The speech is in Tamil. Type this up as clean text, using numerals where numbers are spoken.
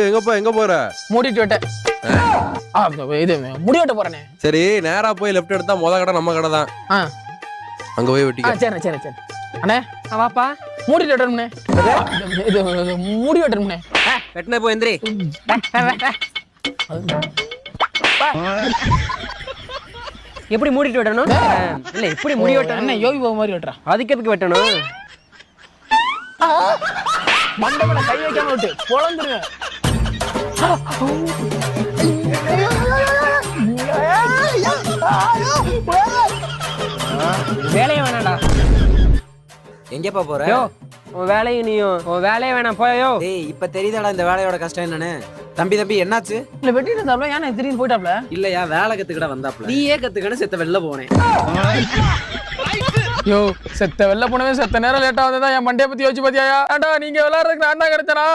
எங்கப்பா எங்க போற? மூடிட்டு விட்டேன். இது முடி வெட்ட போறேனே. சரி நேரா போய் லெஃப்ட் எடுத்தா முத கடை நம்ம கடை தான். அங்க போய் வெட்டிக்க. சரி சரி சரி அண்ணே வாப்பா. மூடிட்டு வெட்டணும்னே. இது மூடி வெட்டணும்னே. வெட்டின போ எந்திரி. எப்படி மூடிட்டு வெட்டணும்? இல்ல எப்படி முடி வெட்டணும்? என்ன யோகி பாபு மாதிரி வெட்டுறா? அதுக்கு எதுக்கு வெட்டணும்? மண்டபல கை வைக்காம விட்டு பொளந்துருங்க. வேலையே வேணாடா. எங்கப்பா போற? உன் வேலையும் நீயும் உன் வேலையே வேணாம் போயோ. டேய் இப்ப தெரியுதாடா இந்த வேலையோட கஷ்டம் என்னன்னு. தம்பி என்னாச்சு? இல்ல வெட்டிட்டு இருந்தாப்ல ஏன்னா திடீர்னு போயிட்டாப்ல. இல்லையா வேலை கத்துக்கிட வந்தாப்ல. நீயே கத்துக்கணும் செத்த வெளில போனேன். யோ செத்த வெளில போனவே செத்த நேரம் லேட்டா வந்ததா என் மண்டைய பத்தி யோசிச்சு பாத்தியா? ஏன்டா நீங்க விளையாடுறதுக்கு நான் தான் கிடைச்சனா?